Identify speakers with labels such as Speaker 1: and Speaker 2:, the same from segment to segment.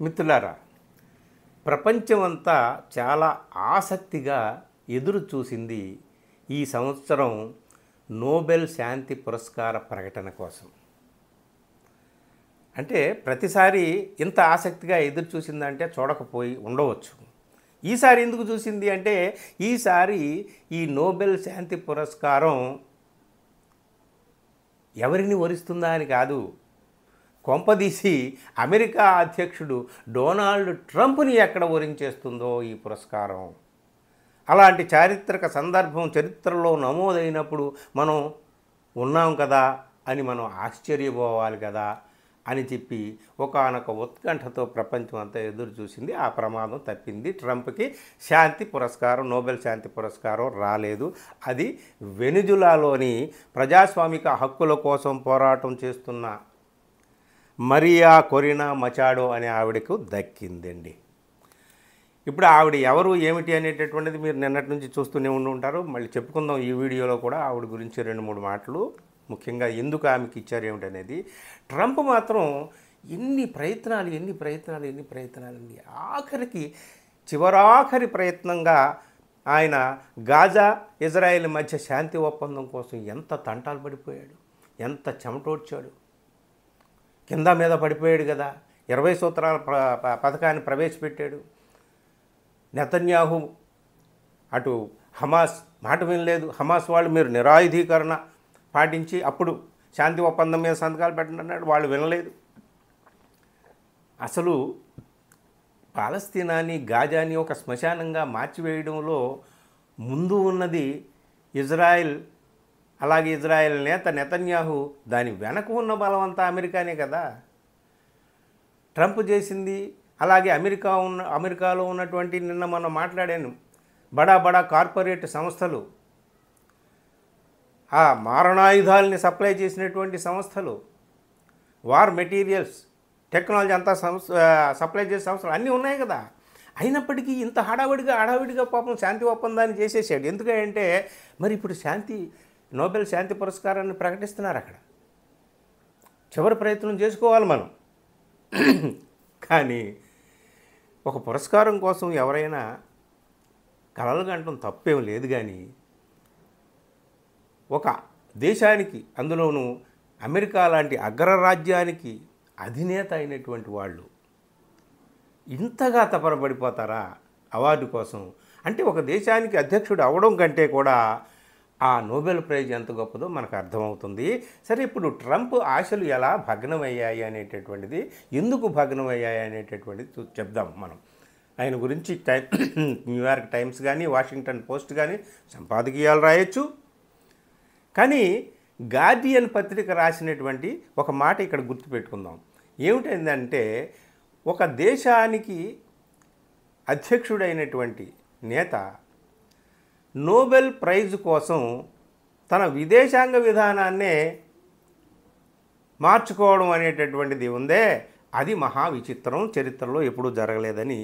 Speaker 1: మిత్రులారా, ప్రపంచమంతా చాలా ఆసక్తిగా ఎదురు చూసింది ఈ సంవత్సరం నోబెల్ శాంతి పురస్కార ప్రకటన కోసం. అంటే ప్రతిసారి ఇంత ఆసక్తిగా ఎదురు చూసిందంటే చూడకపోయి ఉండవచ్చు. ఈసారి ఎందుకు చూసింది అంటే, ఈసారి ఈ నోబెల్ శాంతి పురస్కారం ఎవరిని వరిస్తుందా అని కాదు, కొంపదీసి అమెరికా అధ్యక్షుడు డొనాల్డ్ ట్రంప్ని ఎక్కడ వరించేస్తుందో ఈ పురస్కారం. అలాంటి చారిత్రక సందర్భం చరిత్రలో నమోదైనప్పుడు మనం ఉన్నాం కదా అని మనం ఆశ్చర్యపోవాలి కదా అని చెప్పి ఒకానొక ఉత్కంఠతో ప్రపంచం అంతా ఎదురు చూసింది. ఆ ప్రమాదం తప్పింది. ట్రంప్కి శాంతి పురస్కారం, నోబెల్ శాంతి పురస్కారం రాలేదు. అది వెనిజులాలోని ప్రజాస్వామిక హక్కుల కోసం పోరాటం చేస్తున్న మరియా కొరినా మచాడో అనే ఆవిడకు దక్కిందండి. ఇప్పుడు ఆవిడ ఎవరు ఏమిటి అనేటటువంటిది మీరు నిన్నటి నుంచి చూస్తూనే ఉంటారు. మళ్ళీ చెప్పుకుందాం ఈ వీడియోలో కూడా ఆవిడ గురించి 2-3 మాటలు. ముఖ్యంగా ఎందుకు ఆమెకి ఇచ్చారు ఏమిటనేది. ట్రంప్ మాత్రం ఎన్ని ప్రయత్నాలండి. ఆఖరికి చివరాఖరి ప్రయత్నంగా ఆయన గాజా ఇజ్రాయెల్ మధ్య శాంతి ఒప్పందం కోసం ఎంత తంటాలు పడిపోయాడు, ఎంత చెమటోడ్చాడు, కింద మీద పడిపోయాడు కదా. 20 సూత్రాల పథకాన్ని ప్రవేశపెట్టాడు. నెతన్యాహు అటు హమాస్ మాట వినలేదు. హమాస్ వాళ్ళు మీరు నిరాయుధీకరణ పాటించి అప్పుడు శాంతి ఒప్పందం మీద సంతకాలు పెట్టండి అన్నాడు. వాళ్ళు వినలేదు. అసలు పాలస్తీనాని, గాజాని ఒక శ్మశానంగా మార్చివేయడంలో ముందు ఉన్నది ఇజ్రాయెల్. అలాగే ఇజ్రాయెల్ నేత నెతన్యాహు, దాని వెనక ఉన్న బలవంతా అమెరికానే కదా. ట్రంప్ చేసింది. అలాగే అమెరికాలో ఉన్నటువంటి నిన్న మనం మాట్లాడాను బడా కార్పొరేట్ సంస్థలు, ఆ మారణాయుధాలని సప్లై చేసినటువంటి సంస్థలు, వార్ మెటీరియల్స్, టెక్నాలజీ అంతా సప్లై చేసే సంస్థలు అన్నీ ఉన్నాయి కదా. అయినప్పటికీ ఇంత హడావిడిగా పాపం శాంతి ఒప్పందాన్ని చేసేసాడు. ఎందుకంటే మరి ఇప్పుడు నోబెల్ శాంతి పురస్కారాన్ని ప్రకటిస్తున్నారు. అక్కడ చివరి ప్రయత్నం చేసుకోవాలి మనం. కానీ ఒక పురస్కారం కోసం ఎవరైనా కలలు కంటం తప్పేం లేదు. కానీ ఒక దేశానికి, అందులోనూ అమెరికా లాంటి అగ్రరాజ్యానికి అధినేత అయినటువంటి వాళ్ళు ఇంతగా తపనపడిపోతారా అవార్డు కోసం? అంటే ఒక దేశానికి అధ్యక్షుడు అవడం కంటే కూడా ఆ నోబెల్ ప్రైజ్ ఎంత గొప్పదో మనకు అర్థమవుతుంది. సరే, ఇప్పుడు ట్రంప్ ఆశలు ఎలా భగ్నమయ్యాయి అనేటటువంటిది, ఎందుకు భగ్నమయ్యాయి అనేటటువంటిది చెప్దాం మనం. ఆయన గురించి న్యూయార్క్ టైమ్స్ కానీ, వాషింగ్టన్ పోస్ట్ కానీ సంపాదకీయాలు రాయొచ్చు. కానీ గార్డియన్ పత్రిక రాసినటువంటి ఒక మాట ఇక్కడ గుర్తుపెట్టుకుందాం. ఏమిటంటే, ఒక దేశానికి అధ్యక్షుడైనటువంటి నేత నోబెల్ ప్రైజ్ కోసం తన విదేశాంగ విధానాన్నే మార్చుకోవడం అనేటటువంటిది ఉందే, అది మహా విచిత్రం, చరిత్రలో ఎప్పుడూ జరగలేదని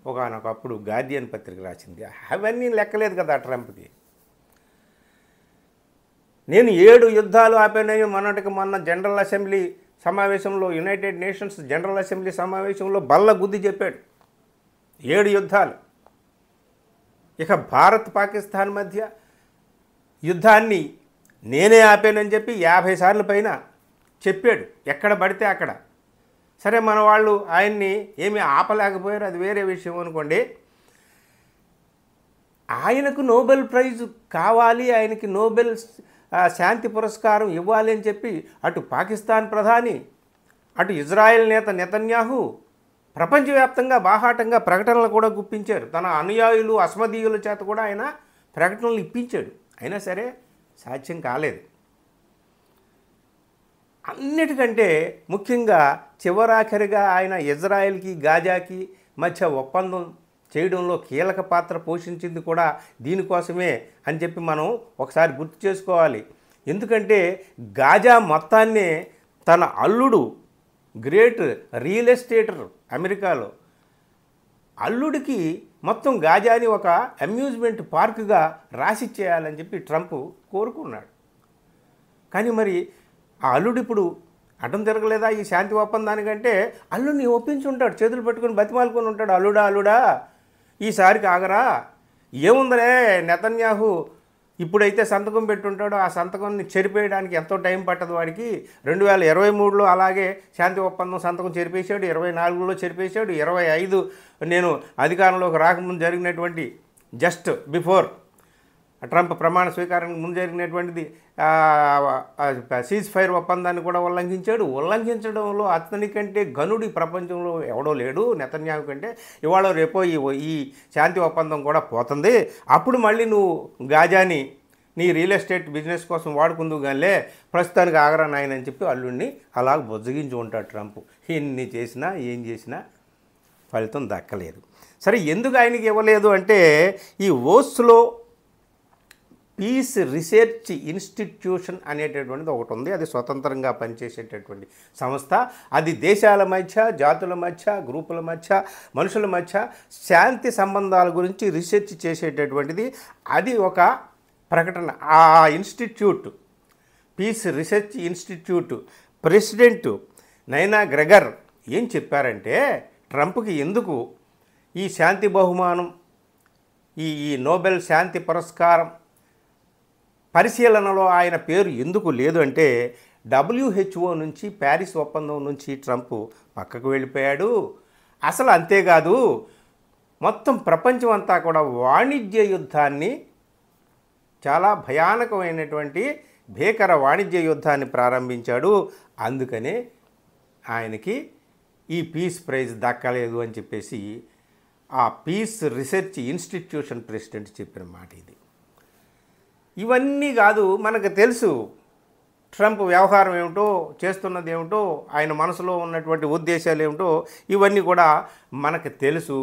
Speaker 1: ఒకనొకప్పుడు గార్డియన్ పత్రిక రాసింది. అవన్నీ లెక్కలేదు కదా ట్రంప్కి. నేను 7 యుద్ధాలు ఆపానని మొన్న జనరల్ అసెంబ్లీ సమావేశంలో, యునైటెడ్ నేషన్స్ జనరల్ అసెంబ్లీ సమావేశంలో బల్ల గుద్ది చెప్పాడు. 7 యుద్ధాలు. ఇక భారత్ పాకిస్తాన్ మధ్య యుద్ధాన్ని నేనే ఆపానని చెప్పి 50 సార్లు పైన చెప్పాడు, ఎక్కడ పడితే అక్కడ. సరే, మన వాళ్ళు ఆయన్ని ఏమీ ఆపలేకపోయారు, అది వేరే విషయం అనుకోండి. ఆయనకు నోబెల్ ప్రైజ్ కావాలి, ఆయనకి నోబెల్ శాంతి పురస్కారం ఇవ్వాలి అని చెప్పి అటు పాకిస్తాన్ ప్రధాని, అటు ఇజ్రాయెల్ నేత నెతన్యాహు ప్రపంచవ్యాప్తంగా బాహాటంగా ప్రకటనలు కూడా గుప్పించారు. తన అనుయాయులు, అస్మదీయుల చేత కూడా ఆయన ప్రకటనలు ఇప్పించాడు. అయినా సరే సాధ్యం కాలేదు. అన్నిటికంటే ముఖ్యంగా చివరాఖరిగా ఆయన ఇజ్రాయెల్కి, గాజాకి మధ్య ఒప్పందం చేయడంలో కీలక పాత్ర పోషించింది కూడా దీనికోసమే అని చెప్పి మనం ఒకసారి గుర్తు చేసుకోవాలి. ఎందుకంటే గాజా మొత్తాన్నే తన అల్లుడు, గ్రేట్ రియల్ ఎస్టేటర్ అమెరికాలో, అల్లుడికి మొత్తం గాజాని ఒక అమ్యూజ్మెంట్ పార్కుగా రాసిచ్చేయాలని చెప్పి ట్రంప్ కోరుకున్నాడు. కానీ మరి ఆ అల్లుడు ఇప్పుడు అడ్డం తిరగలేదా ఈ శాంతి ఒప్పందానికంటే? అల్లుడిని ఒప్పించి ఉంటాడు, చేతులు పెట్టుకుని బతిమాలుకొని ఉంటాడు, అల్లుడా అల్లుడా ఈసారికి ఆగరా, ఏముందలే నెతన్యాహు ఇప్పుడైతే సంతకం పెట్టుంటాడో ఆ సంతకాన్ని చెరిపేయడానికి ఎంతో టైం పట్టదు వాడికి. 2023లో అలాగే శాంతి ఒప్పందం సంతకం చెరిపేశాడు, 24లో చెరిపేశాడు, 25 నేను అధికారంలోకి రాకముందు జరిగినటువంటి జస్ట్ బిఫోర్ ట్రంప్ ప్రమాణ స్వీకారానికి ముందు జరిగినటువంటిది సీజ్ ఫైర్ ఒప్పందాన్ని కూడా ఉల్లంఘించాడు. ఉల్లంఘించడంలో అతనికంటే గనుడి ప్రపంచంలో ఎవడో లేడు నెతన్యాహు కంటే. ఇవాళ రేపో ఈ శాంతి ఒప్పందం కూడా పోతుంది, అప్పుడు మళ్ళీ నువ్వు గాజాని నీ రియల్ ఎస్టేట్ బిజినెస్ కోసం వాడుకుందువు కానీ ప్రస్తుతానికి ఆగరా నాయన అని చెప్పి అల్లుడిని అలా బొజ్జగించి ఉంటాడు ట్రంప్. ఎన్ని చేసినా ఏం చేసినా ఫలితం దక్కలేదు. సరే, ఎందుకు ఆయనకి ఇవ్వలేదు అంటే ఈ ఓస్లో పీస్ రీసెర్చ్ ఇన్స్టిట్యూషన్ అనేటటువంటిది ఒకటి ఉంది. అది స్వతంత్రంగా పనిచేసేటటువంటి సంస్థ. అది దేశాల మధ్య, జాతుల మధ్య, గ్రూపుల మధ్య, మనుషుల మధ్య శాంతి సంబంధాల గురించి రీసెర్చ్ చేసేటటువంటిది. అది ఒక ప్రకటన. ఆ institute, peace research institute president Nina Graeger ఏం చెప్పారంటే, ట్రంప్కి ఎందుకు ఈ శాంతి బహుమానం, ఈ నోబెల్ శాంతి పురస్కారం పరిశీలనలో ఆయన పేరు ఎందుకు లేదు అంటే, WHO నుంచి, ప్యారిస్ ఒప్పందం నుంచి ట్రంప్ పక్కకు వెళ్ళిపోయాడు. అసలు అంతేకాదు, మొత్తం ప్రపంచం అంతా కూడా వాణిజ్య యుద్ధాన్ని, చాలా భయానకమైనటువంటి భీకర వాణిజ్య యుద్ధాన్ని ప్రారంభించాడు. అందుకనే ఆయనకి ఈ పీస్ ప్రైజ్ దక్కలేదు అని చెప్పేసి ఆ పీస్ రీసెర్చ్ ఇన్స్టిట్యూషన్ ప్రెసిడెంట్ చెప్పిన మాట ఇది. ఇవన్నీ కాదు, మనకు తెలుసు ట్రంప్ వ్యవహారం ఏమిటో, చేస్తున్నది ఏమిటో, ఆయన మనసులో ఉన్నటువంటి ఉద్దేశాలు ఏమిటో ఇవన్నీ కూడా మనకు తెలుసు.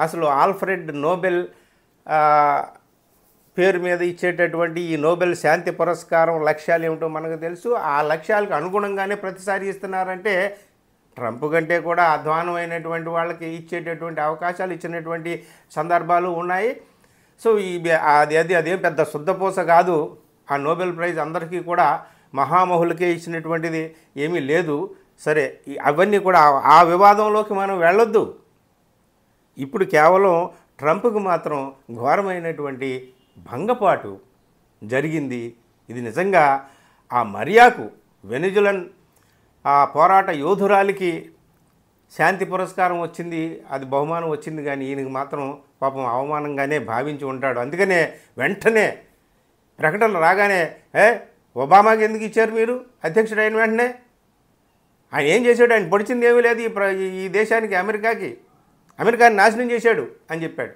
Speaker 1: అసలు ఆల్ఫ్రెడ్ నోబెల్ పేరు మీద ఇచ్చేటటువంటి ఈ నోబెల్ శాంతి పురస్కారం లక్ష్యాలు ఏమిటో మనకు తెలుసు. ఆ లక్ష్యాలకు అనుగుణంగానే ప్రతిసారి ఇస్తున్నారంటే ట్రంప్ కంటే కూడా అధ్వానమైనటువంటి వాళ్ళకి ఇచ్చేటటువంటి అవకాశాలు ఇచ్చినటువంటి సందర్భాలు ఉన్నాయి. సో అదేం పెద్ద శుద్ధపూస కాదు. ఆ నోబెల్ ప్రైజ్ అందరికీ కూడా మహామహులకే ఇచ్చినటువంటిది ఏమీ లేదు. సరే, అవన్నీ కూడా ఆ వివాదంలోకి మనం వెళ్ళొద్దు. ఇప్పుడు కేవలం ట్రంప్కి మాత్రం ఘోరమైనటువంటి భంగపాటు జరిగింది. ఇది నిజంగా ఆ మరియాకు, వెనిజులన్ ఆ పోరాట యోధురాలికి శాంతి పురస్కారం వచ్చింది, అది బహుమానం వచ్చింది, కానీ ఈయనకి మాత్రం పాపం అవమానంగానే భావించి ఉంటాడు. అందుకనే వెంటనే ప్రకటన రాగానే ఒబామాకి ఎందుకు ఇచ్చారు మీరు అధ్యక్షుడు అయిన వెంటనే? ఆయన ఏం చేశాడు? ఆయన పొడిచింది ఏమీ లేదు ఈ దేశానికి, అమెరికాని నాశనం చేశాడు అని చెప్పాడు.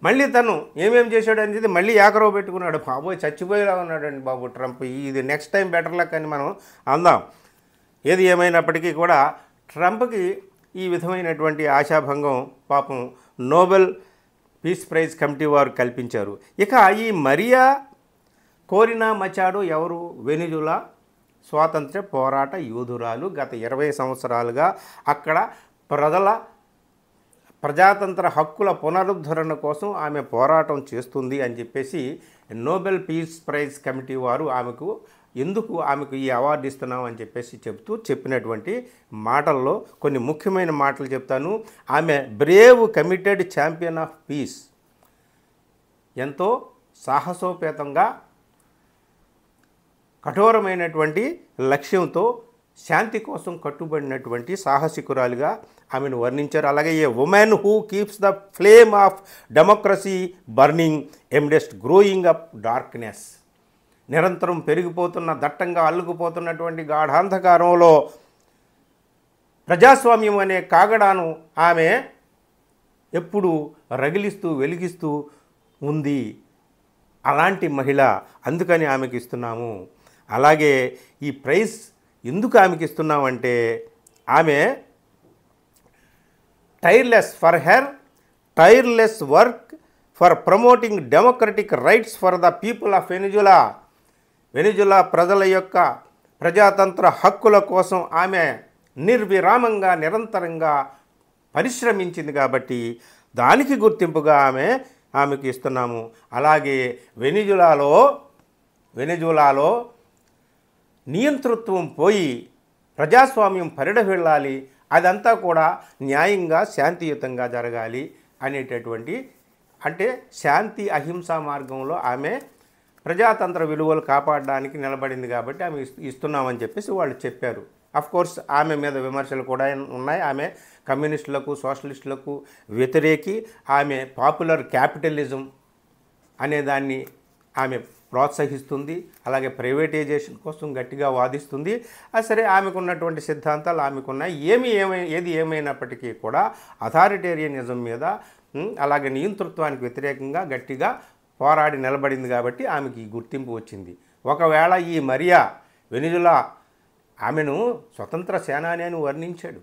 Speaker 1: మళ్ళీ తను ఏమేమి చేశాడు అనేది మళ్ళీ ఏకరవ పెట్టుకున్నాడు. బాబోయ్, చచ్చిపోయేలా ఉన్నాడండి బాబు ట్రంప్. ఇది నెక్స్ట్ టైం బెటర్ లక్ అని మనం అందాం. ఏది ఏమైనప్పటికీ కూడా ట్రంప్కి ఈ విధమైనటువంటి ఆశాభంగం పాపం నోబెల్ పీస్ ప్రైజ్ కమిటీ వారు కల్పించారు. ఇక ఈ మరియా కోరినా మచాడో ఎవరు? వెనిజులా స్వాతంత్ర్య పోరాట యోధురాలు. గత 20 సంవత్సరాలుగా అక్కడ ప్రజాతంత్ర హక్కుల పునరుద్ధరణ కోసం ఆమె పోరాటం చేస్తుంది అని చెప్పేసి నోబెల్ పీస్ ప్రైజ్ కమిటీ వారు ఆమెకు ఈ అవార్డు ఇస్తున్నాం అని చెప్పేసి చెప్పినటువంటి మాటల్లో కొన్ని ముఖ్యమైన మాటలు చెప్తాను. ఆమె Brave committed champion of piece. ఎంతో సాహసోపేతంగా, కఠోరమైనటువంటి లక్ష్యంతో శాంతి కోసం కట్టుబడినటువంటి సాహసికురాలుగా ఆమెను వర్ణించారు. అలాగే a woman who keeps the flame of democracy burning amidst growing up darkness. నిరంతరం పెరిగిపోతున్న, దట్టంగా అల్లుకుపోతున్నటువంటి గాఢాంధకారంలో ప్రజాస్వామ్యం అనే కాగడాను ఆమె ఎప్పుడు రగిలిస్తూ వెలిగిస్తూ ఉంది. అలాంటి మహిళ, అందుకని ఆమెకి ఇస్తున్నాము. అలాగే ఈ ప్రైజ్ ఎందుకు ఆమెకి ఇస్తున్నామంటే, ఆమె tyreless work for promoting democratic rights for the people of Venezuela ప్రజల యొక్క ప్రజాతంత్ర హక్కుల కోసం ఆమె నిర్విరామంగా, నిరంతరంగా పరిశ్రమించింది కాబట్టి దానికి గుర్తింపుగా ఆమెకు ఇస్తున్నాము. అలాగే వెనిజులాలో నియంతృత్వం పోయి ప్రజాస్వామ్యం పరిడవిల్లాలి, అదంతా కూడా న్యాయంగా శాంతియుతంగా జరగాలి అనేటటువంటి, అంటే శాంతి అహింసా మార్గంలో ఆమె ప్రజాతంత్ర విలువలు కాపాడడానికి నిలబడింది కాబట్టి ఆమె ఇస్తున్నామని చెప్పేసి వాళ్ళు చెప్పారు. కోర్స్ ఆమె మీద విమర్శలు కూడా ఉన్నాయి. ఆమె కమ్యూనిస్టులకు సోషలిస్టులకు వ్యతిరేకి. ఆమె పాపులర్ క్యాపిటలిజం అనేదాన్ని ఆమె ప్రోత్సహిస్తుంది, అలాగే ప్రైవేటైజేషన్ కోసం గట్టిగా వాదిస్తుంది. సరే, ఆమెకున్నటువంటి సిద్ధాంతాలు ఆమెకున్నాయి. ఏది ఏమైనప్పటికీ కూడా అథారిటేరియనిజం మీద అలాగే నియంతృత్వానికి వ్యతిరేకంగా గట్టిగా పోరాడి నిలబడింది కాబట్టి ఆమెకి ఈ గుర్తింపు వచ్చింది. ఒకవేళ ఈ మరియా వెనిజులా ఆమెను స్వతంత్ర సేనాని అని వర్ణించాడు,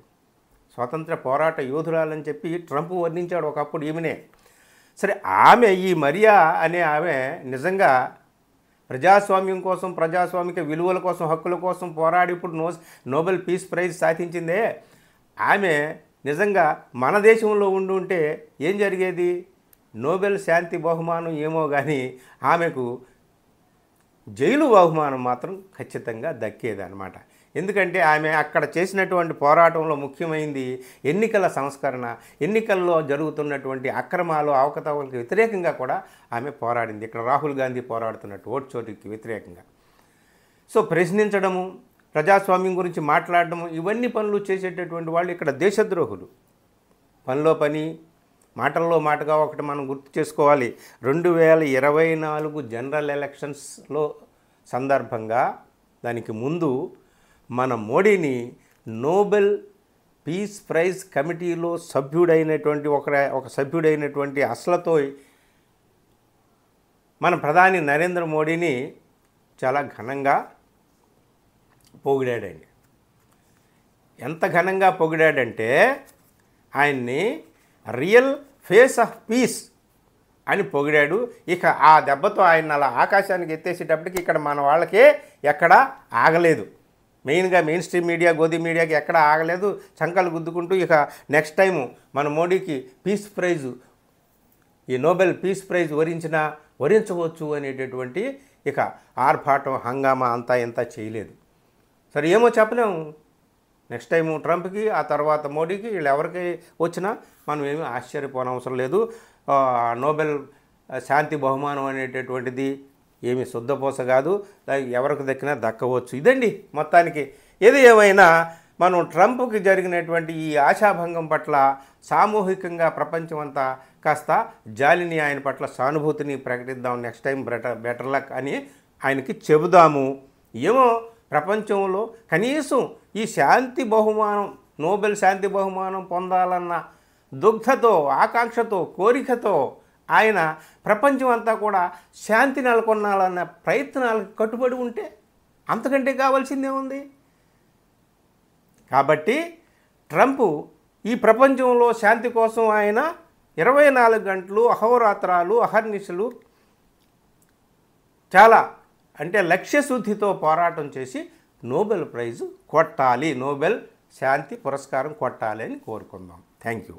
Speaker 1: స్వాతంత్ర పోరాట యోధురాలని చెప్పి ట్రంప్ వర్ణించాడు ఒకప్పుడు ఈమెనే. సరే, ఆమె ఈ మరియా అనే ఆమె నిజంగా ప్రజాస్వామ్యం కోసం, ప్రజాస్వామిక విలువల కోసం, హక్కుల కోసం పోరాడి ఇప్పుడు నోబెల్ పీస్ ప్రైజ్ సాధించిందే. ఆమె నిజంగా మన దేశంలో ఉండుంటే ఏం జరిగేది? నోబెల్ శాంతి బహుమానం ఏమో కానీ ఆమెకు జైలు బహుమానం మాత్రం ఖచ్చితంగా దక్కేదన్నమాట. ఎందుకంటే ఆమె అక్కడ చేసినటువంటి పోరాటంలో ముఖ్యమైనది ఎన్నికల సంస్కరణ, ఎన్నికల్లో జరుగుతున్నటువంటి అక్రమాలు అవకతవకలకు వ్యతిరేకంగా కూడా ఆమె పోరాడింది. ఇక్కడ రాహుల్ గాంధీ పోరాడుతున్నట్టు ఓటు చోటుకి వ్యతిరేకంగా. సో ప్రశ్నించడము, ప్రజాస్వామ్యం గురించి మాట్లాడడము, ఇవన్నీ పనులు చేసేటటువంటి వాళ్ళు ఇక్కడ దేశద్రోహులు. పనిలో పని, మాటల్లో మాటగా ఒకటి మనం గుర్తు చేసుకోవాలి. 2024 జనరల్ ఎలక్షన్స్లో సందర్భంగా దానికి ముందు మన మోడీని నోబెల్ పీస్ ప్రైజ్ కమిటీలో సభ్యుడైనటువంటి ఒక సభ్యుడైనటువంటి అస్లతో మన ప్రధాని నరేంద్ర మోడీని చాలా ఘనంగా పొగిడాడండి. ఎంత ఘనంగా పొగిడాడంటే ఆయన్ని రియల్ ఫేస్ ఆఫ్ పీస్ అని పొగిడాడు. ఇక ఆ దెబ్బతో ఆయన అలా ఆకాశానికి ఎత్తేసేటప్పటికి ఇక్కడ మన వాళ్ళకే ఎక్కడ ఆగలేదు. మెయిన్గా మెయిన్ స్ట్రీమ్ మీడియా, గోధి మీడియాకి ఎక్కడ ఆగలేదు. చంకలు గుద్దుకుంటూ ఇక నెక్స్ట్ టైము మన మోడీకి పీస్ ప్రైజు, ఈ నోబెల్ పీస్ ప్రైజ్ వరించవచ్చు అనేటటువంటి ఇక ఆర్భాటం, హంగామా అంతా ఇంత చేయలేదు. సరే, ఏమో చెప్పలేము. నెక్స్ట్ టైము ట్రంప్కి, ఆ తర్వాత మోడీకి, వీళ్ళు ఎవరికి వచ్చినా మనం ఏమీ ఆశ్చర్యపోనవసరం లేదు. నోబెల్ శాంతి బహుమానం అనేటటువంటిది ఏమి శుద్ధపోస కాదు, ఎవరికి దక్కినా దక్కవచ్చు. ఇదండి మొత్తానికి. ఏది ఏమైనా మనం ట్రంప్కి జరిగినటువంటి ఈ ఆశాభంగం పట్ల సామూహికంగా ప్రపంచం అంతా కాస్త జాలిని, ఆయన పట్ల సానుభూతిని ప్రకటిద్దాం. నెక్స్ట్ టైం బెటర్ లక్ అని ఆయనకి చెబుదాము. ఏమో ప్రపంచంలో కనీసం ఈ శాంతి బహుమానం, నోబెల్ శాంతి బహుమానం పొందాలన్న దుగ్ధతో, ఆకాంక్షతో, కోరికతో ఆయన ప్రపంచం అంతా కూడా శాంతి నెలకొనాలన్న ప్రయత్నాలకు కట్టుబడి ఉంటే అంతకంటే కావాల్సిందే ఉంది. కాబట్టి ట్రంప్ ఈ ప్రపంచంలో శాంతి కోసం ఆయన 24 గంటలు అహోరాత్రాలు అహర్నిశలు చాలా అంటే లక్ష్యశుద్ధితో పోరాటం చేసి నోబెల్ ప్రైజు కొట్టాలి, నోబెల్ శాంతి పురస్కారం కొట్టాలి అని కోరుకుందాం. Thank you.